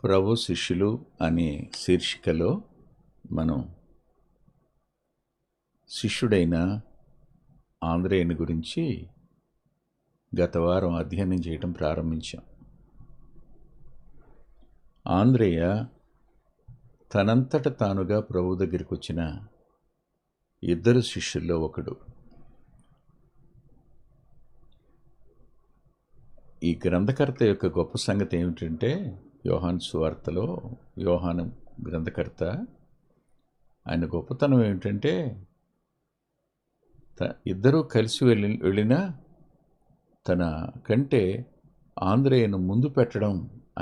ప్రభు శిష్యులు అనే శీర్షికలో మనం శిష్యుడైన ఆంద్రేయుని గురించి గత వారం అధ్యయనం చేయడం ప్రారంభించాం. ఆంద్రేయ తనంతట తానుగా ప్రభు దగ్గరికి వచ్చిన ఇద్దరు శిష్యుల్లో ఒకడు. ఈ గ్రంథకర్త యొక్క గొప్ప సంగతి ఏమిటంటే, యోహాను సువార్తలో యోహాను గ్రంథకర్త ఆయన గొప్పతనం ఏమిటంటే, ఇద్దరూ కలిసి వెళ్ళినా తన కంటే ఆంద్రేయను ముందు పెట్టడం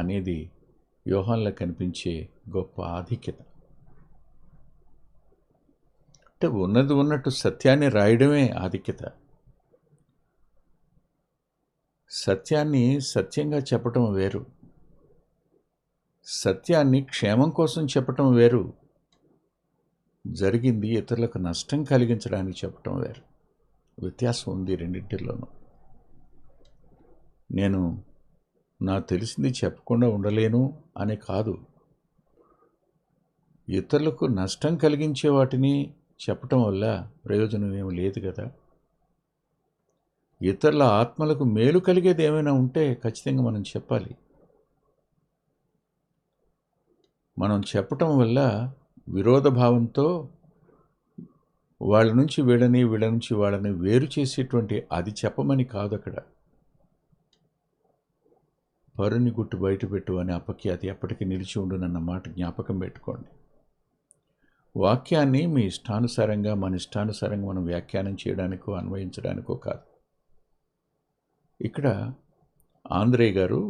అనేది యోహాన్లో కనిపించే గొప్ప ఆధిక్యత. అంటే ఉన్నది ఉన్నట్టు సత్యాన్ని రాయడమే ఆధిక్యత. సత్యాన్ని సత్యంగా చెప్పటం వేరు, సత్యాన్ని క్షేమం కోసం చెప్పటం వేరు, జరిగింది ఇతరులకు నష్టం కలిగించడానికి చెప్పటం వేరు. వ్యత్యాసం ఉంది రెండింటిలోనూ. నేను నాకు తెలిసింది చెప్పకుండా ఉండలేను అని కాదు, ఇతరులకు నష్టం కలిగించే వాటిని చెప్పటం వల్ల ప్రయోజనం ఏమి లేదు కదా. ఇతరుల ఆత్మలకు మేలు కలిగేది ఏమైనా ఉంటే ఖచ్చితంగా మనం చెప్పాలి. మనం చెప్పటం వల్ల విరోధభావంతో వాళ్ళ నుంచి వీళ్ళని, వీళ్ళ నుంచి వాళ్ళని వేరు చేసేటువంటి అది చెప్పమని కాదు. అక్కడ పరుని గుట్టు బయటపెట్టు అనే అపఖ్యాతి ఎప్పటికీ నిలిచి ఉండునన్న మాట జ్ఞాపకం పెట్టుకోండి. వాక్యాన్ని మీ ఇష్టానుసారంగా, మన ఇష్టానుసారంగా మనం వ్యాఖ్యానం చేయడానికో అన్వయించడానికో కాదు. ఇక్కడ ఆంద్రేయ గారు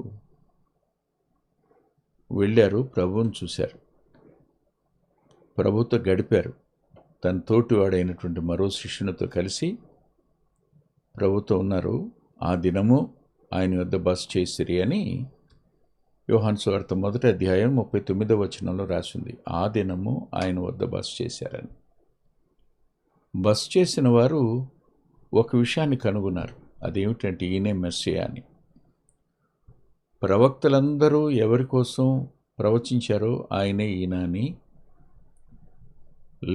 వెళ్ళారు, ప్రభువుని చూశారు, ప్రభుతో గడిపారు. తన తోటివాడైనటువంటి మరో శిష్యునితో కలిసి ప్రభుతో ఉన్నారు. ఆ దినము ఆయన వద్ద బస చేసిరి అని యోహాను సువార్త 1వ అధ్యాయం 39వ వచనంలో రాసింది. ఆ దినము ఆయన వద్ద బస చేశారని. బస చేసిన వారు ఒక విషయాన్ని కనుగొన్నారు. అదేమిటంటే, ఈయనే మెస్సియా అని. ప్రవక్తలందరూ ఎవరి కోసం ప్రవచించారో ఆయనే ఈయన అని,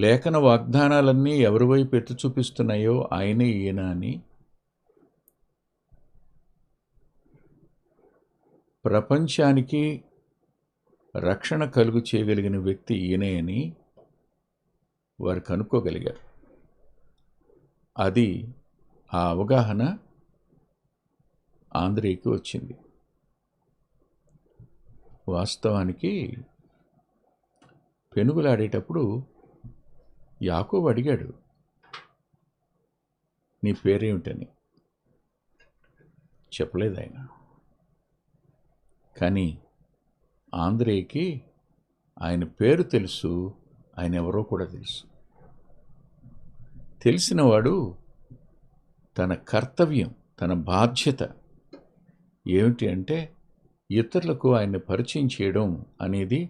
లేఖన వాగ్దానాలన్నీ ఎవరి వైపు ఎత్తి చూపిస్తున్నాయో ఆయనే ఈయన అని, ప్రపంచానికి రక్షణ కలుగు చేయగలిగిన వ్యక్తి ఈయనే అని వారు కనుక్కోగలిగారు. అది ఆ అవగాహన ఆంద్రేయకి వచ్చింది. వాస్తవానికి పెనుగులాడేటప్పుడు యాకోబు అడిగాడు, నీ పేరేమిటని. చెప్పలేదు ఆయన. కానీ ఆంద్రేయకి ఆయన పేరు తెలుసు, ఆయన ఎవరో కూడా తెలుసు. తెలిసినవాడు తన కర్తవ్యం, తన బాధ్యత ఏమిటి అంటే, ఇతరులకు ఆయన్ని పరిచయం చేయడం అనేది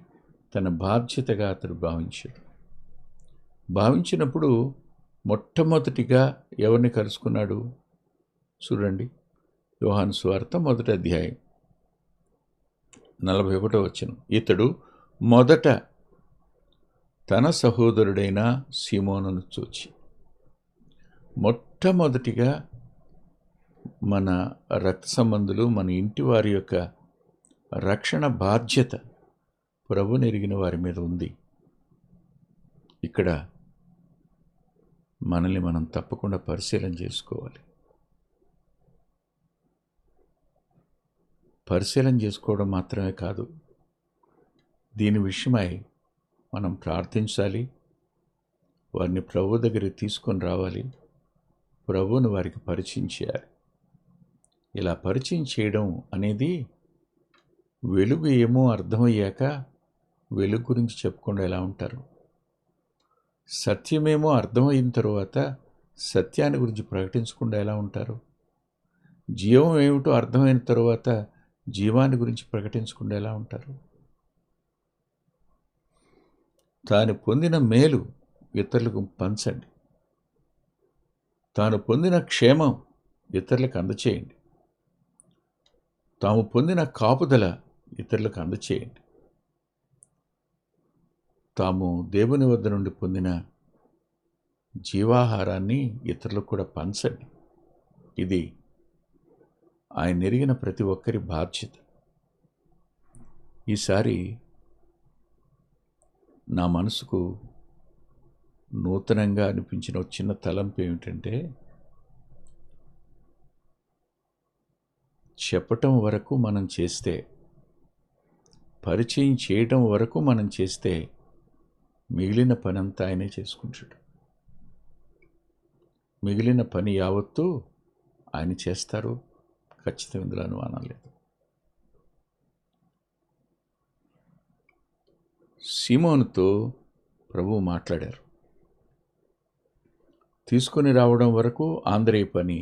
తన బాధ్యతగా అతడు భావించినప్పుడు మొట్టమొదటిగా ఎవరిని కలుసుకున్నాడు చూడండి. యోహాను సువార్త 1వ అధ్యాయం 41వ వచనం. ఇతడు మొదట తన సహోదరుడైన సీమోనును చూచి, మొట్టమొదటిగా మన రక్త సంబంధులు, మన ఇంటి వారి యొక్క రక్షణ బాధ్యత ప్రభువుని ఎరిగిన వారి మీద ఉంది. ఇక్కడ మనల్ని మనం తప్పకుండా పరిశీలన చేసుకోవాలి. పరిశీలన చేసుకోవడం మాత్రమే కాదు, దీని విషయమై మనం ప్రార్థించాలి, వారిని ప్రభు దగ్గరికి తీసుకొని రావాలి, ప్రభువును వారికి పరిచయం చేయాలి. ఇలా పరిచయం చేయడం అనేది, వెలుగు ఏమో అర్థమయ్యాక వెలుగు గురించి చెప్పకుండా ఎలా ఉంటారు? సత్యమేమో అర్థమైన తరువాత సత్యాన్ని గురించి ప్రకటించకుండా ఎలా ఉంటారు? జీవం ఏమిటో అర్థమైన తరువాత జీవాన్ని గురించి ప్రకటించకుండా ఎలా ఉంటారు? తాను పొందిన మేలు ఇతరులకు పంచండి, తాను పొందిన క్షేమం ఇతరులకు అందచేయండి, తాము పొందిన కాపుదల ఇతరులకు అందచేయండి. తాము దేవుని వద్ద నుండి పొందిన జీవాహారాన్ని ఇతరులకు కూడా పంచండి. ఇది ఆయన ఎరిగిన ప్రతి ఒక్కరి బాధ్యత. ఈసారి నా మనసుకు నూతనంగా అనిపించిన ఒక చిన్న తలంపు ఏమిటంటే, చెప్పటం వరకు మనం చేస్తే, పరిచయం చేయటం వరకు మనం చేస్తే, మిగిలిన పని అంతా ఆయనే చేసుకుంటాడు. మిగిలిన పని యావత్తు ఆయన చేస్తారు. ఖచ్చితంగా ఇందులో అనుమానం లేదు. సీమోనుతో ప్రభువు మాట్లాడారు. తీసుకొని రావడం వరకు ఆంధ్రేయ పని.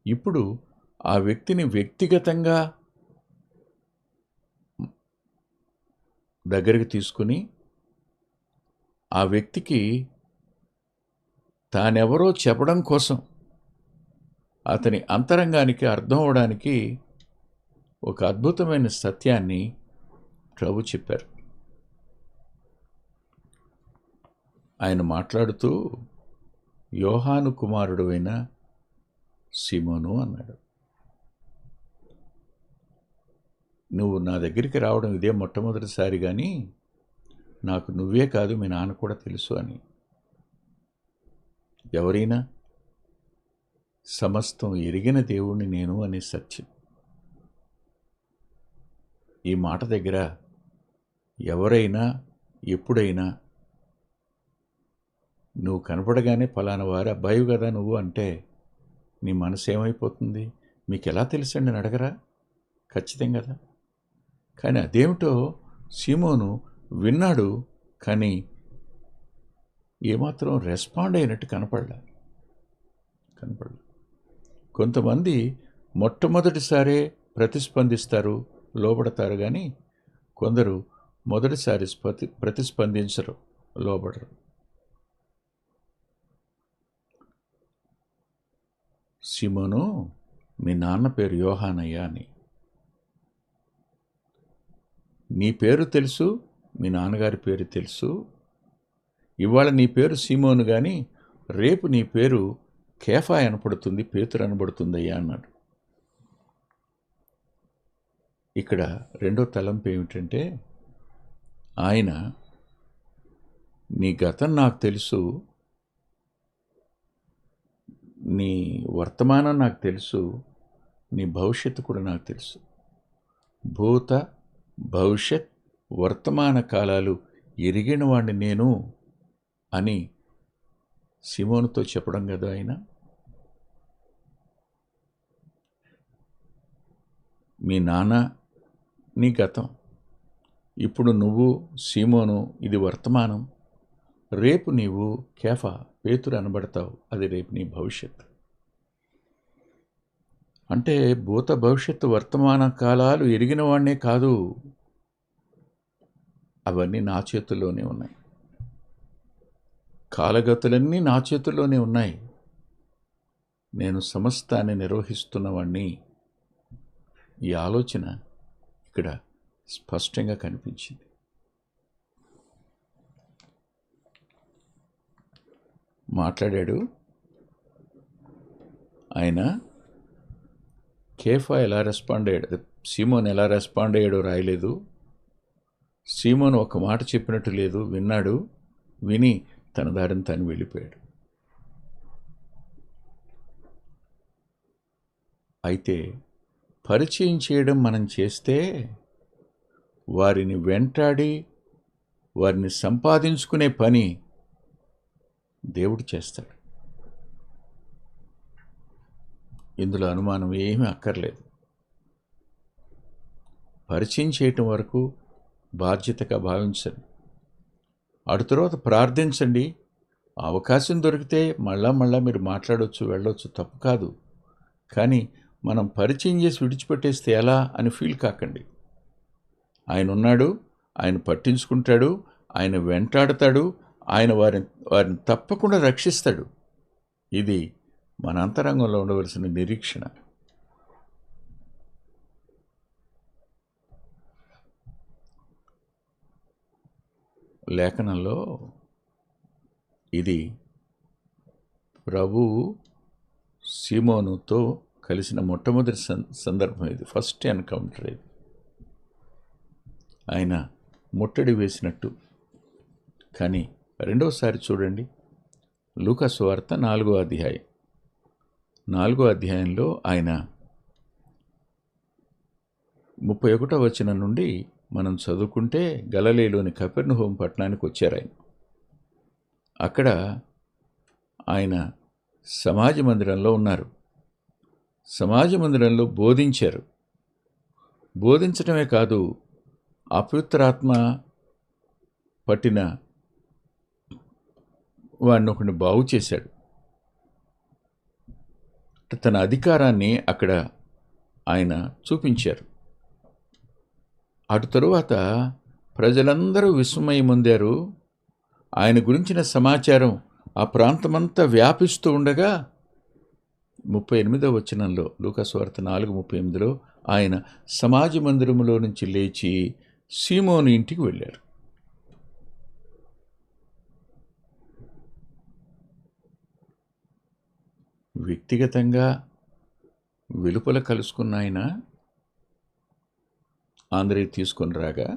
ఇప్పుడు ఆ వ్యక్తిని వ్యక్తిగతంగా దగ్గరికి తీసుకుని ఆ వ్యక్తికి తానెవరో చెప్పడం కోసం, అతని అంతరంగానికి అర్థం అవడానికి ఒక అద్భుతమైన సత్యాన్ని ప్రభు చెప్పారు. ఆయన మాట్లాడుతూ, యోహాను కుమారుడు అయిన సీమోను అన్నాడు, నువ్వు నా దగ్గరికి రావడం ఇదే మొట్టమొదటిసారి, కానీ నాకు నువ్వే కాదు మీ నాన్న కూడా తెలుసు అని. ఎవరైనా సమస్తం ఎరిగిన దేవుణ్ణి నేను అనే సత్యం. ఈ మాట దగ్గర ఎవరైనా ఎప్పుడైనా నువ్వు కనపడగానే ఫలానా వారి అబ్బాయి కదా నువ్వు అంటే నీ మనసు ఏమైపోతుంది? మీకు ఎలా తెలుసండి అని అడగరా? ఖచ్చితంగా కదా. కానీ అదేమిటో సీమోను విన్నాడు, కానీ ఏమాత్రం రెస్పాండ్ అయినట్టు కనపడలే. కొంతమంది మొట్టమొదటిసారే ప్రతిస్పందిస్తారు, లోబడతారు, కానీ కొందరు మొదటిసారి ప్రతిస్పందించరు, లోబడరు. సీమోను, మీ నాన్న పేరు యోహానయ్య అని. నీ పేరు తెలుసు, మీ నాన్నగారి పేరు తెలుసు. ఇవాళ నీ పేరు సీమోను, కానీ రేపు నీ పేరు కేఫా అనబడుతుంది, పేతురు అనబడుతుందయ్యా అన్నాడు. ఇక్కడ రెండో తలంపు ఏమిటంటే, ఆయన నీ గతం నాకు తెలుసు, నీ వర్తమానం నాకు తెలుసు, నీ భవిష్యత్తు కూడా నాకు తెలుసు. భూత భవిష్యత్ వర్తమాన కాలాలు ఎరిగిన వాడిని నేను అని సీమోనుతో చెప్పడం కదా ఆయన. మీ నాన్న నీ గతం, ఇప్పుడు నువ్వు సీమోను, ఇది వర్తమానం. రేపు నీవు కేఫా, పేతురు అనబడతావు, అది రేపు నీ భవిష్యత్తు. అంటే భూత భవిష్యత్తు వర్తమాన కాలాలు ఎరిగిన వాడినే కాదు, అవన్నీ నా చేతుల్లోనే ఉన్నాయి. కాలగతులన్నీ నా చేతుల్లోనే ఉన్నాయి. నేను సమస్తాన్ని నిర్వహిస్తున్నవాణ్ణి. ఈ ఆలోచన ఇక్కడ స్పష్టంగా కనిపించింది. మాట్లాడాడు ఆయన. కేఫా ఎలా రెస్పాండ్ అయ్యాడు, సీమోన్ ఎలా రెస్పాండ్ అయ్యాడో రాయలేదు. సీమోన్ ఒక మాట చెప్పినట్టు లేదు, విన్నాడు, విని తన దారిని తాను వెళ్ళిపోయాడు. అయితే పరిచయం చేయడం మనం చేస్తే, వారిని వెంటాడి వారిని సంపాదించుకునే పని దేవుడు చేస్తాడు. ఇందులో అనుమానం ఏమీ అక్కర్లేదు. పరిచయం చేయటం వరకు బాధ్యతగా భావించండి. అటు తర్వాత ప్రార్థించండి. అవకాశం దొరికితే మళ్ళా మీరు మాట్లాడవచ్చు, వెళ్ళొచ్చు, తప్పు కాదు. కానీ మనం పరిచయం చేసి విడిచిపెట్టేస్తే ఎలా అని ఫీల్ కాకండి. ఆయన ఉన్నాడు, ఆయన పట్టించుకుంటాడు, ఆయన వెంటాడతాడు, ఆయన వారిని తప్పకుండా రక్షిస్తాడు. ఇది మన అంతరంగంలో ఉండవలసిన నిరీక్షణ. లేఖనంలో ఇది ప్రభువు సీమోనుతో కలిసిన మొట్టమొదటి సందర్భం. ఇది ఫస్ట్ ఎన్కౌంటర్. ఇది ఆయన ముట్టడి వేసినట్టు. కానీ రెండవసారి చూడండి, లూకా సువార్త 4వ అధ్యాయం. 4వ అధ్యాయంలో ఆయన 31వ వచనం నుండి మనం చదువుకుంటే గలిలయలోని కపెర్నహూము పట్టణానికి వచ్చారు ఆయన. అక్కడ ఆయన సమాజ మందిరంలో ఉన్నారు. సమాజ మందిరంలో బోధించారు. బోధించడమే కాదు, అపవిత్రాత్మ పట్టిన వాడిని ఒకరిని బాగు చేశాడు. తన అధికారాన్ని అక్కడ ఆయన చూపించారు. అటు తరువాత ప్రజలందరూ విస్మయం పొందారు. ఆయన గురించిన సమాచారం ఆ ప్రాంతమంతా వ్యాపిస్తూ ఉండగా 38వ వచనంలో, లూకా సువార్త 4:38లో ఆయన సమాజ మందిరములో నుంచి లేచి సీమోను ఇంటికి వెళ్ళారు. వ్యక్తిగతంగా వెలుపల కలుసుకున్న ఆయన ఆంధ్రకి తీసుకొని రాగా,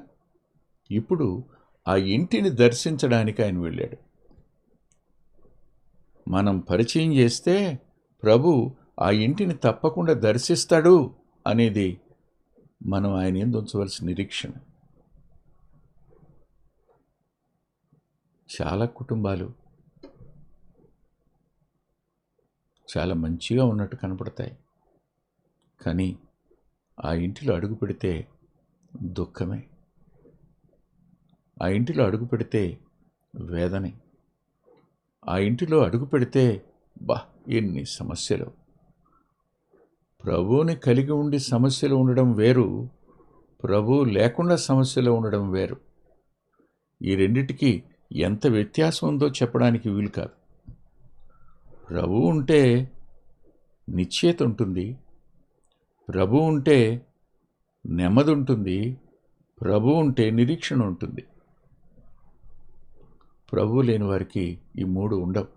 ఇప్పుడు ఆ ఇంటిని దర్శించడానికి ఆయన వెళ్ళాడు. మనం పరిచయం చేస్తే ప్రభు ఆ ఇంటిని తప్పకుండా దర్శిస్తాడు అనేది మనం ఆయన యందు ఉంచవలసిన నిరీక్షణ. చాలా కుటుంబాలు చాలా మంచిగా ఉన్నట్టు కనపడతాయి, కానీ ఆ ఇంటిలో అడుగు పెడితే దుఃఖమే. ఆ ఇంటిలో అడుగు పెడితే వేదనే. ఆ ఇంటిలో అడుగు పెడితే ఎన్ని సమస్యలు. ప్రభువుని కలిగి ఉండి సమస్యలు ఉండడం వేరు, ప్రభువు లేకుండా సమస్యలు ఉండడం వేరు. ఈ రెండిటికి ఎంత వ్యత్యాసం ఉందో చెప్పడానికి వీలు కాదు. ప్రభువు ఉంటే నిశ్చయత ఉంటుంది, ప్రభువు ఉంటే నెమ్మది ఉంటుంది, ప్రభువు ఉంటే నిరీక్షణ ఉంటుంది. ప్రభువు లేని వారికి ఈ మూడు ఉండవు.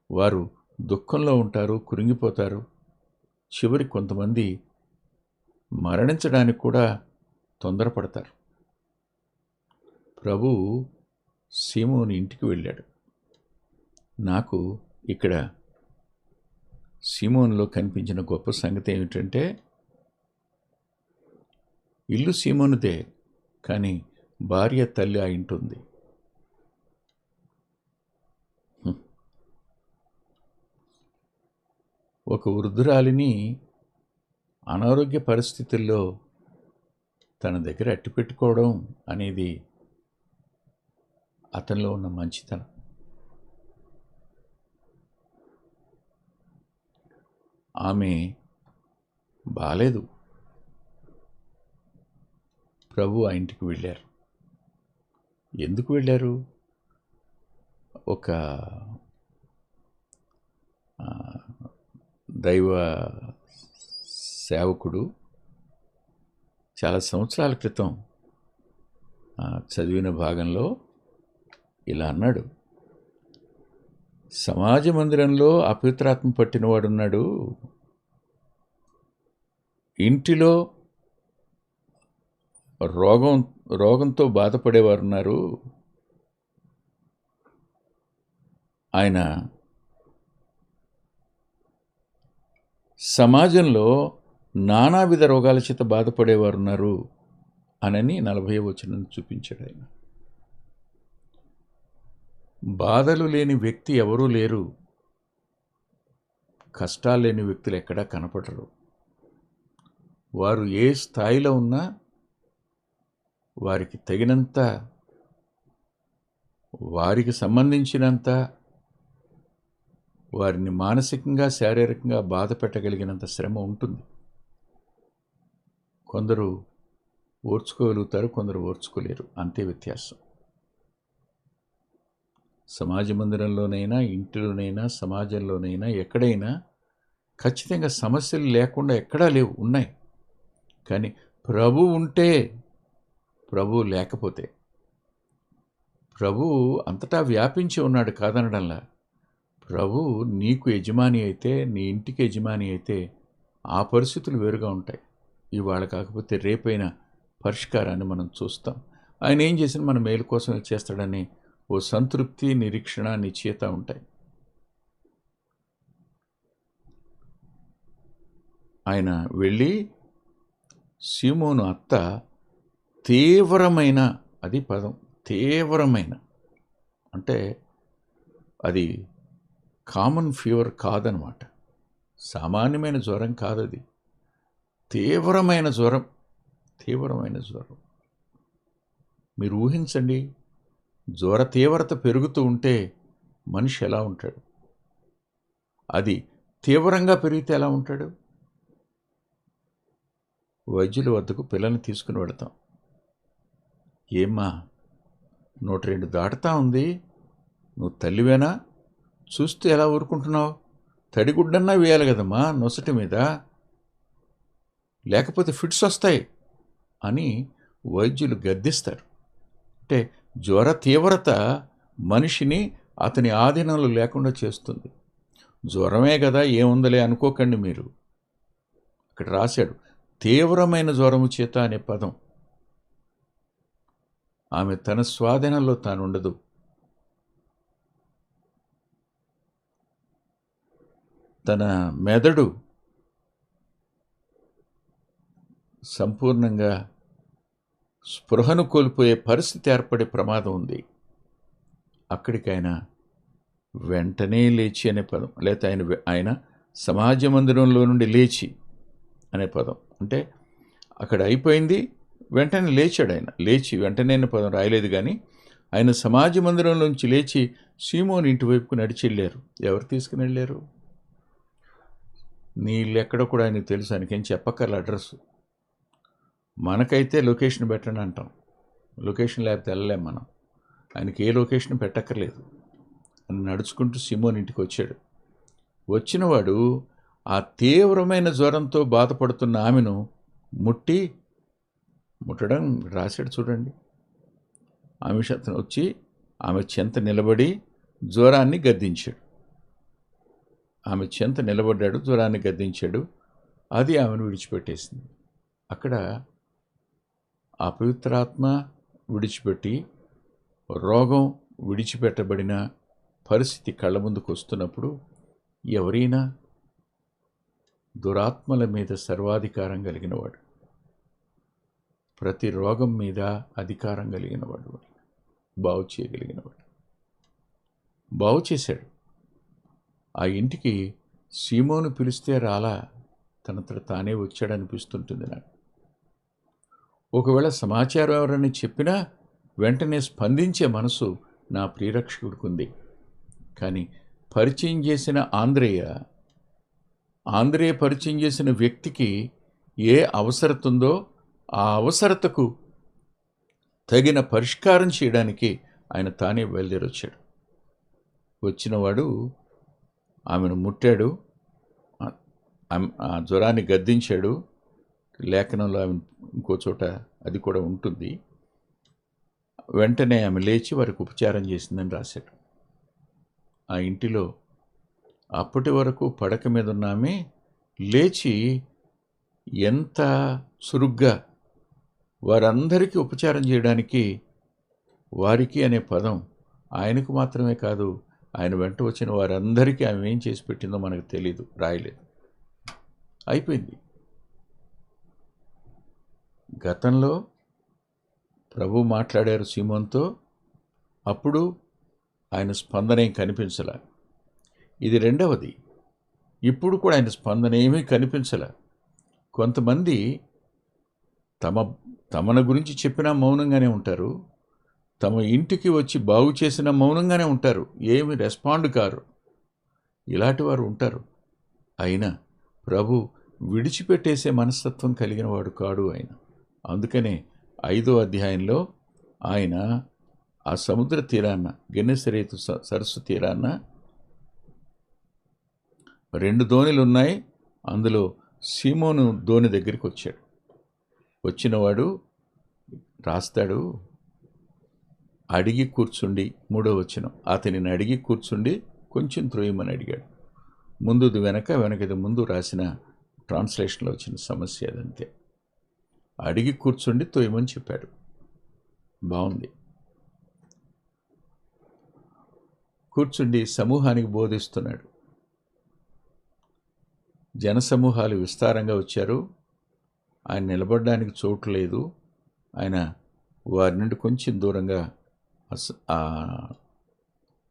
వారు దుఃఖంలో ఉంటారు, కురింగిపోతారు. చివరి కొంతమంది మరణించడానికి కూడా తొందరపడతారు. ప్రభువు సీమోని ఇంటికి వెళ్ళాడు. నాకు ఇక్కడ సీమోన్లో కనిపించిన గొప్ప సంగతి ఏమిటంటే, ఇల్లు సీమోనుదే, కానీ భార్య తల్లి ఆ ఇంటి ఉంది. ఒక వృద్ధురాలిని అనారోగ్య పరిస్థితుల్లో తన దగ్గర అట్టిపెట్టుకోవడం అనేది అతనిలో ఉన్న మంచితనం. ఆమె బాలేదు. ప్రభు ఆ ఇంటికి వెళ్ళారు. ఎందుకు వెళ్ళారు? ఒక దైవ సేవకుడు చాలా సంవత్సరాల క్రితం చదివిన భాగంలో ఇలా అన్నాడు, సమాజ మందిరంలో అపవిత్రాత్మ పట్టినవాడున్నాడు, ఇంటిలో రోగంతో బాధపడేవారున్నారు. ఆయన సమాజంలో నానావిధ రోగాల చేత బాధపడేవారున్నారు అనని 40వ వచనం చూపించాడు. ఆయన బాధలు లేని వ్యక్తి ఎవరూ లేరు. కష్టాలు లేని వ్యక్తులు ఎక్కడా కనపడరు. వారు ఏ స్థాయిలో ఉన్నా వారికి తగినంత, వారికి సంబంధించినంత, వారిని మానసికంగా శారీరకంగా బాధ పెట్టగలిగినంత శ్రమ ఉంటుంది. కొందరు ఓర్చుకోగలుగుతారు, కొందరు ఓర్చుకోలేరు. అంతే వ్యత్యాసం. సమాజ మందిరంలోనైనా, ఇంటిలోనైనా, సమాజంలోనైనా, ఎక్కడైనా ఖచ్చితంగా సమస్యలు లేకుండా ఎక్కడా లేవు, ఉన్నాయి. కానీ ప్రభు ఉంటే, ప్రభు లేకపోతే ప్రభువు అంతటా వ్యాపించి ఉన్నాడు కాదనడంలా. ప్రభువు నీకు యజమాని అయితే, నీ ఇంటికి యజమాని అయితే ఆ పరిస్థితులు వేరుగా ఉంటాయి. ఇవాళ కాకపోతే రేపైనా పరిష్కారాన్ని మనం చూస్తాం. ఆయన ఏం చేసినా మన మేలు కోసం చేస్తాడని ఓ సంతృప్తి, నిరీక్షణ, నిశ్చయత ఉంటాయి. ఆయన వెళ్ళి సీమోను అత్త తీవ్రమైన, అది పదం, తీవ్రమైన అంటే అది కామన్ ఫీవర్ కాదనమాట. సామాన్యమైన జ్వరం కాదది, తీవ్రమైన జ్వరం. తీవ్రమైన జ్వరం మీరు ఊహించండి. జ్వర తీవ్రత పెరుగుతూ ఉంటే మనిషి ఎలా ఉంటాడు? అది తీవ్రంగా పెరిగితే ఎలా ఉంటాడు? వైద్యుల వద్దకు పిల్లల్ని తీసుకుని వెళతాం. ఏమ్మా 102 దాటుతా ఉంది, నువ్వు తల్లివేనా? చూస్తే ఎలా ఊరుకుంటున్నావు? తడిగుడ్డన్నా వేయాలి కదమ్మా నొసటి మీద, లేకపోతే ఫిట్స్ వస్తాయి అని వైద్యులు గద్దిస్తారు. అంటే జ్వర తీవ్రత మనిషిని అతని ఆధీనంలో లేకుండా చేస్తుంది. జ్వరమే కదా, ఏముందలే అనుకోకండి మీరు. అక్కడ రాశాడు తీవ్రమైన జ్వరము చేత అనే పదం. ఆమె తన స్వాధీనంలో తానుండదు. తన మెదడు సంపూర్ణంగా స్పృహను కోల్పోయే పరిస్థితి ఏర్పడే ప్రమాదం ఉంది. అక్కడికి ఆయన వెంటనే లేచి అనే పదం, లేకపోతే ఆయన సమాజ మందిరంలో నుండి లేచి అనే పదం. అంటే అక్కడ అయిపోయింది, వెంటనే లేచాడు ఆయన. లేచి వెంటనే అనే పదం రాయలేదు, కానీ ఆయన సమాజ మందిరంలోంచి లేచి సీమోని ఇంటి వైపుకు నడిచి వెళ్ళారు. ఎవరు తీసుకుని వెళ్ళారు? నీళ్ళు ఎక్కడో కూడా ఆయనకు తెలుసు, ఆయనకేం చెప్పక్కర్ల అడ్రస్. మనకైతే లొకేషన్ పెట్టండి అంటాం, లొకేషన్ లేకపోతే వెళ్ళలేం మనం. ఆయనకి ఏ లొకేషన్ పెట్టక్కర్లేదు. అని నడుచుకుంటూ సీమోని ఇంటికి వచ్చాడు. వచ్చినవాడు ఆ తీవ్రమైన జ్వరంతో బాధపడుతున్న ఆమెను ముట్టడం రాశాడు చూడండి. ఆమె అతను వచ్చి ఆమె చెంత నిలబడి జ్వరాన్ని గద్దించాడు. ఆమె చెంత నిలబడ్డాడు, జ్వరాన్ని గద్దించాడు. అది ఆమెను విడిచిపెట్టేసింది. అక్కడ అపవిత్రాత్మ విడిచిపెట్టి రోగం విడిచిపెట్టబడిన పరిస్థితి కళ్ళ ముందుకు వస్తున్నప్పుడు ఎవరైనా దురాత్మల మీద సర్వాధికారం కలిగినవాడు, ప్రతి రోగం మీద అధికారం కలిగినవాడు, బాగు చేయగలిగినవాడు, బాగు చేశాడు. ఆ ఇంటికి సీమోను పిలిస్తే రాలా, తనంతట తానే వచ్చాడనిపిస్తుంటుంది నాకు. ఒకవేళ సమాచారం ఎవరని చెప్పినా వెంటనే స్పందించే మనసు నా ప్రియరక్షకుడికి ఉంది. కానీ పరిచయం చేసిన ఆంధ్రేయ పరిచయం చేసిన వ్యక్తికి ఏ అవసరత ఉందో ఆ అవసరతకు తగిన పరిష్కారం చేయడానికి ఆయన తానే బయలుదేరొచ్చాడు. వచ్చినవాడు ఆమెను ముట్టాడు, ఆ జ్వరాన్ని గద్దించాడు. లేఖనంలో ఆమె ఇంకో చోట అది కూడా ఉంటుంది. వెంటనే ఆమె లేచి వారికి ఉపచారం చేసిందని రాశాడు. ఆ ఇంటిలో అప్పటి వరకు పడక మీద ఉన్న ఆమె లేచి ఎంత చురుగ్గా వారందరికీ ఉపచారం చేయడానికి, వారికి అనే పదం ఆయనకు మాత్రమే కాదు, ఆయన వెంట వచ్చిన వారందరికీ ఆమె ఏం చేసి పెట్టిందో మనకు తెలీదు, రాయలేదు. అయిపోయింది. గతంలో ప్రభు మాట్లాడారు సీమోన్తో, అప్పుడు ఆయన స్పందన ఏం కనిపించలే. ఇది రెండవది. ఇప్పుడు కూడా ఆయన స్పందన ఏమీ కనిపించలే. కొంతమంది తమను గురించి చెప్పినా మౌనంగానే ఉంటారు, తమ ఇంటికి వచ్చి బాగు చేసిన మౌనంగానే ఉంటారు, ఏమి రెస్పాండ్ కారు. ఇలాంటి వారు ఉంటారు. అయినా ప్రభు విడిచిపెట్టేసే మనస్తత్వం కలిగిన వాడు కాడు ఆయన. అందుకనే 5వ అధ్యాయంలో ఆయన ఆ సముద్ర తీరాన్న, గెన్నెసరేతు సరస్సు తీరాన్న 2 దోణిలు ఉన్నాయి. అందులో సీమోను దోణి దగ్గరికి వచ్చాడు. వచ్చినవాడు రాస్తాడు, అడిగి కూర్చుండి, 3వ వచనం, అతనిని అడిగి కూర్చుండి కొంచెం త్రోయమని అడిగాడు. ముందుది వెనక, వెనకది ముందు రాసిన ట్రాన్స్లేషన్లో వచ్చిన సమస్య అదంతే. అడిగి కూర్చుండి తోయమని చెప్పాడు. బాగుంది. కూర్చుండి సమూహానికి బోధిస్తున్నాడు. జనసమూహాలు విస్తారంగా వచ్చారు. ఆయన నిలబడడానికి చోటు లేదు. ఆయన వారి నుండి కొంచెం దూరంగా ఆ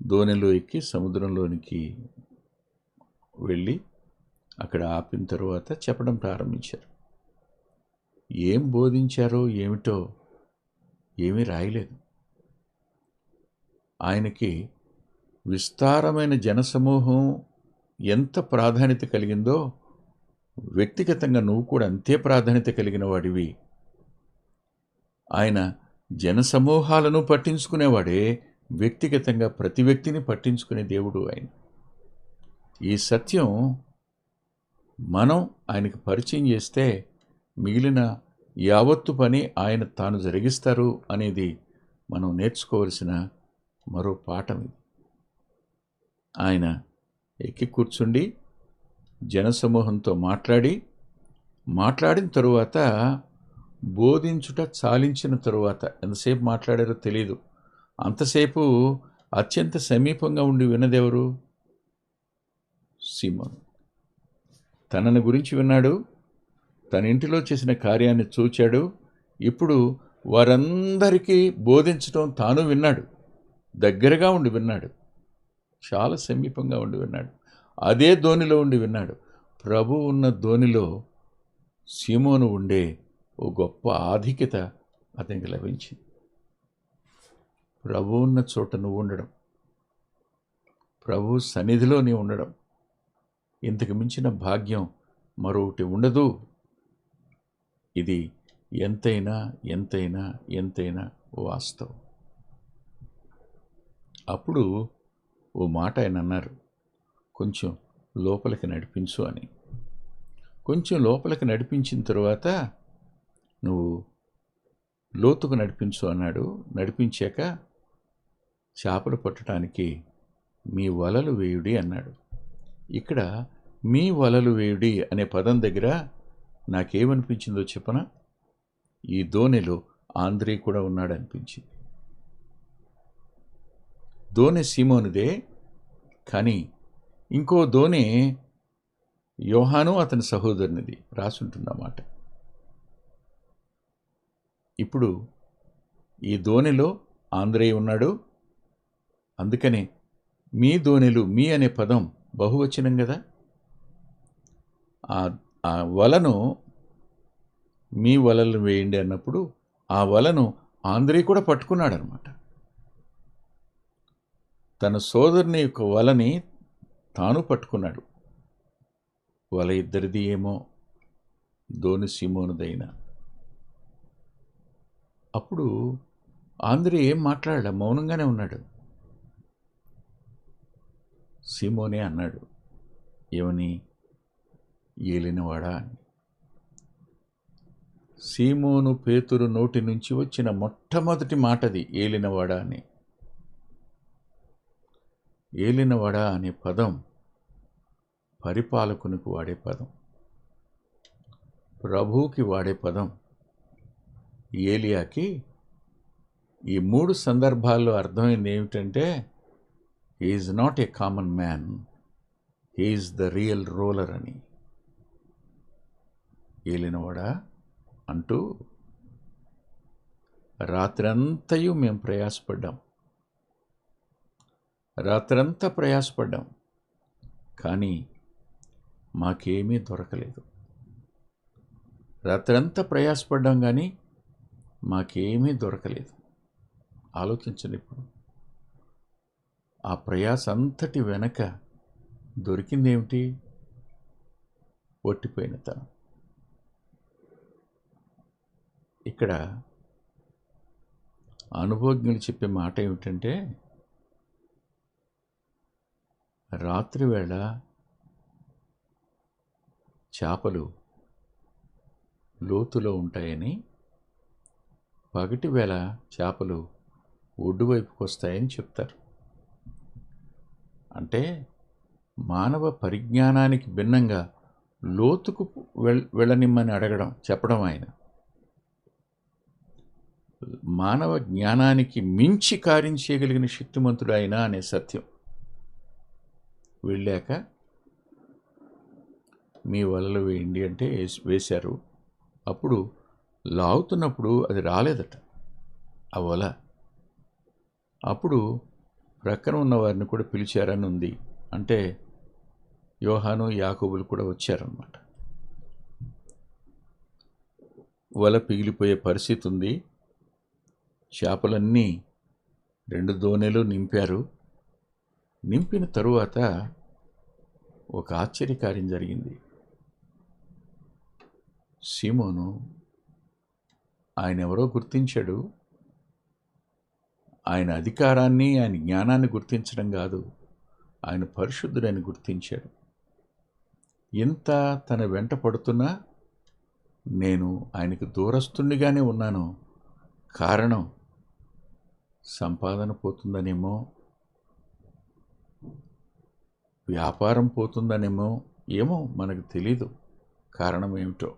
దోణిలో ఎక్కి సముద్రంలోనికి వెళ్ళి అక్కడ ఆపిన తరువాత చెప్పడం ప్రారంభించారు. ఏం బోధించారో ఏమిటో ఏమీ రాయలేదు. ఆయనకి విస్తారమైన జనసమూహం ఎంత ప్రాధాన్యత కలిగిందో వ్యక్తిగతంగా నువ్వు కూడా అంతే ప్రాధాన్యత కలిగిన వాడివి. ఆయన జనసమూహాలను పట్టించుకునేవాడే వ్యక్తిగతంగా ప్రతి వ్యక్తిని పట్టించుకునే దేవుడు ఆయన. ఈ సత్యం మనం ఆయనకు పరిచయం చేస్తే మిగిలిన యావత్తు పని ఆయన తాను జరిగిస్తారు అనేది మనం నేర్చుకోవలసిన మరో పాఠం ఇది. ఆయన ఎక్కి కూర్చుండి జనసమూహంతో మాట్లాడిన తరువాత బోధించుట చాలించిన తరువాత ఎంతసేపు మాట్లాడారో తెలియదు. అంతసేపు అత్యంత సమీపంగా ఉండి విన్నదెవరు? సీమోను. తనని గురించి విన్నాడు, తన ఇంటిలో చేసిన కార్యాన్ని చూచాడు. ఇప్పుడు వారందరికీ బోధించడం తాను విన్నాడు. దగ్గరగా ఉండి విన్నాడు, చాలా సమీపంగా ఉండి విన్నాడు. అదే ధోనిలో ఉండి విన్నాడు. ప్రభు ఉన్న ధోనిలో సీమోను ఉండే ఓ గొప్ప ఆధిక్యత అతనికి లభించింది. ప్రభు ఉన్న చోట నువ్వు ఉండడం, ప్రభు సన్నిధిలో నీ ఉండడం, ఇంతకు మించిన భాగ్యం మరొకటి ఉండదు. ఇది ఎంతైనా ఎంతైనా ఎంతైనా వాస్తవం. అప్పుడు ఓ మాట ఆయన అన్నారు, కొంచెం లోపలికి నడిపించు అని. కొంచెం లోపలికి నడిపించిన తరువాత నువ్వు లోతుకు నడిపించు అన్నాడు. నడిపించాక చేపలు పట్టడానికి మీ వలలు వేయుడి అన్నాడు. ఇక్కడ మీ వలలు వేయుడి అనే పదం దగ్గర నాకేమనిపించిందో చెప్పనా? ఈ దోణిలో ఆంద్రే కూడా ఉన్నాడు అనిపించింది. దోణి సీమోనుదే, కానీ ఇంకో దోణి యోహాను అతని సహోదరునిది రాసుంటుందన్నమాట. ఇప్పుడు ఈ దోణిలో ఆంద్రే ఉన్నాడు. అందుకనే మీ దోణిలు, మీ అనే పదం బహువచనం కదా. ఆ వలను మీ వలలు వేయండి అన్నప్పుడు ఆ వలను ఆంద్రే కూడా పట్టుకున్నాడు అనమాట. తన సోదరుని యొక్క వలని తాను పట్టుకున్నాడు. వల ఇద్దరిది ఏమో, దోణి సీమోనుదైనా. అప్పుడు ఆంద్రే ఏం మాట్లాడలే, మౌనంగానే ఉన్నాడు. సీమోనే అన్నాడు, ఏమని? ఏలినవాడా అని. సీమోను పేతురు నోటి నుంచి వచ్చిన మొట్టమొదటి మాటది ఏలినవాడా అని. ఏలినవాడా అనే పదం పరిపాలకునికి వాడే పదం, ప్రభువుకి వాడే పదం. ఏలియాకి ఈ 3 సందర్భాల్లో అర్థమైంది ఏమిటంటే, he is not a common man, he is the real ruler అని. ఏలినవాడా అంటూ రాత్రంతయు మేము ప్రయాసపడ్డాం, రాత్రంతా ప్రయాసపడ్డాం, కానీ మాకేమీ దొరకలేదు. రాత్రంతా ప్రయాసపడ్డాం కానీ మాకేమీ దొరకలేదు. ఆలోచించండి ఇప్పుడు. ఆ ప్రయాస అంతటి వెనక దొరికిందేమిటి? ఒట్టిపోయిన తనం. ఇక్కడ అనుభవజ్ఞులు చెప్పే మాట ఏమిటంటే, రాత్రివేళ చేపలు లోతులో ఉంటాయని, పగటి వేళ చేపలు ఒడ్డు వైపుకి వస్తాయని చెప్తారు. అంటే మానవ పరిజ్ఞానానికి భిన్నంగా లోతుకు వెళ్ళనిమ్మని చెప్పడం ఆయన. మానవ జ్ఞానానికి మించి కార్యం చేయగలిగిన శక్తిమంతుడు ఆయన అనే సత్యం వెళ్ళాక మీ వలలు వేయండి అంటే వేశారు. అప్పుడు లాగుతున్నప్పుడు అది రాలేదట ఆ వల. అప్పుడు ప్రక్కన ఉన్న వారిని కూడా పిలిచారని ఉంది. అంటే యోహాను యాకోబులు కూడా వచ్చారన్నమాట. వల పిగిలిపోయే పరిస్థితి ఉంది. చేపలన్నీ 2 దోణెలు నింపారు. నింపిన తరువాత ఒక ఆశ్చర్యకార్యం జరిగింది. సీమోను ఆయన ఎవరో గుర్తించాడు. ఆయన అధికారాన్ని, ఆయన జ్ఞానాన్ని గుర్తించడం కాదు, ఆయన పరిశుద్ధుడని గుర్తించాడు. ఇంత తన వెంట పడుతున్నా నేను ఆయనకు దూరస్తునిగానే ఉన్నాను. కారణం సంపాదన పోతుందనేమో, వ్యాపారం పోతుందనేమో, ఏమో మనకు తెలీదు కారణం ఏమిటో.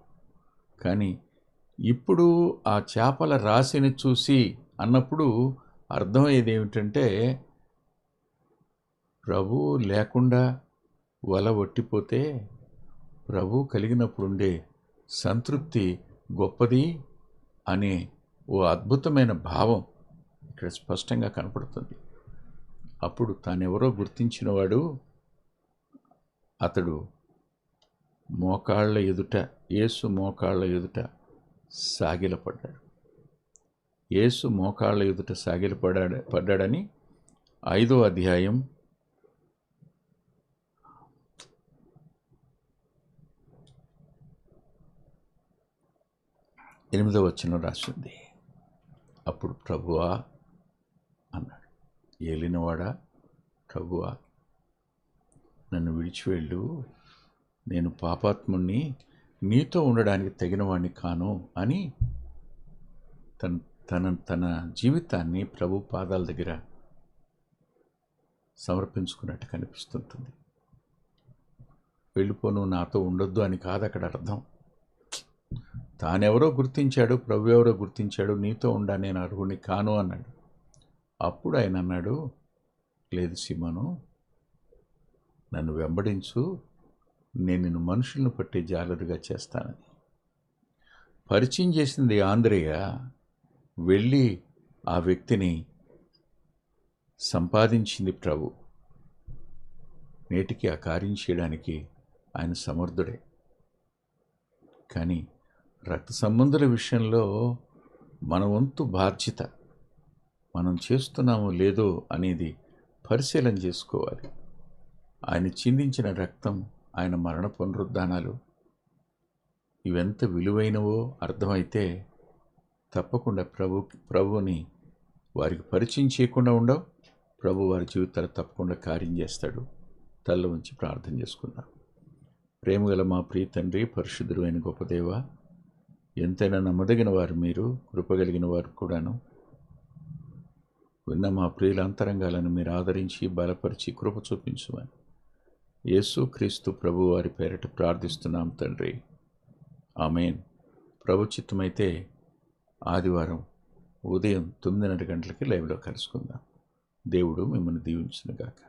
కానీ ఇప్పుడు ఆ చేపల రాశిని చూసి అన్నప్పుడు అర్థమయ్యేది ఏమిటంటే, ప్రభు లేకుండా వల ఒట్టిపోతే ప్రభు కలిగినప్పుడుండే సంతృప్తి గొప్పది అనే ఓ అద్భుతమైన భావం ఇక్కడ స్పష్టంగా కనపడుతుంది. అప్పుడు తానెవరో గుర్తించినవాడు అతడు మోకాళ్ళ ఎదుట, యేసు మోకాళ్ళ ఎదుట సాగిలపడ్డాడు. యేసు మోకాళ్ళ ఎదుట పడ్డాడని 5వ అధ్యాయం 8వ వచనం రాసింది. అప్పుడు ప్రభువా అన్నాడు. ఏలినవాడా, ప్రభువా నన్ను విడిచివెళ్ళు, నేను పాపాత్ముణ్ణి, నీతో ఉండడానికి తగినవాణ్ణి కాను అని తన జీవితాన్ని ప్రభు పాదాల దగ్గర సమర్పించుకున్నట్టు కనిపిస్తుంటుంది. వెళ్ళిపోను, నాతో ఉండొద్దు అని కాదు అక్కడ అర్థం. తానెవరో గుర్తించాడు, ప్రభు ఎవరో గుర్తించాడు, నీతో ఉండా నేను అర్హుని కాను అన్నాడు. అప్పుడు ఆయన అన్నాడు, లేదు సీమోను, నన్ను వెంబడించు, నేను నిన్ను మనుషులను పట్టే జాలరుగా చేస్తానని పరిచయం చేసింది ఆంద్రేయ. వెళ్ళి ఆ వ్యక్తిని సంపాదించింది ప్రభు. నేటికి ఆ కార్యం చేయడానికి ఆయన సమర్థుడే. కానీ రక్త సంబంధుల విషయంలో మన వంతు బాధ్యత మనం చేస్తున్నామో లేదో అనేది పరిశీలన చేసుకోవాలి. ఆయన చిందించిన రక్తం, ఆయన మరణ పునరుద్ధానాలు ఇవెంత విలువైనవో అర్థమైతే తప్పకుండా ప్రభువుని వారికి పరిచయం చేయకుండా ఉండవు. ప్రభు వారి జీవితాలు తప్పకుండా కార్యం చేస్తాడు. తల్ల ఉంచి ప్రార్థన చేసుకుందాం. ప్రేమగల మా ప్రియ తండ్రి, పరిశుద్ధుడు అయిన గొప్ప దేవ, ఎంతైనా నమ్మదగిన వారు మీరు, కృపగలిగిన వారు కూడాను. విన్న మా ప్రియుల అంతరంగాలను మీరు ఆదరించి బలపరిచి కృప చూపించమని యేసు క్రీస్తు ప్రభు వారి పేరట ప్రార్థిస్తున్నాం తండ్రి. ఆమేన్. ప్రభు చిత్తమైతే ఆదివారం ఉదయం 9:30 గంటలకి లైవ్లో కలుసుకుందాం. దేవుడు మిమ్మల్ని దీవించునుగాక.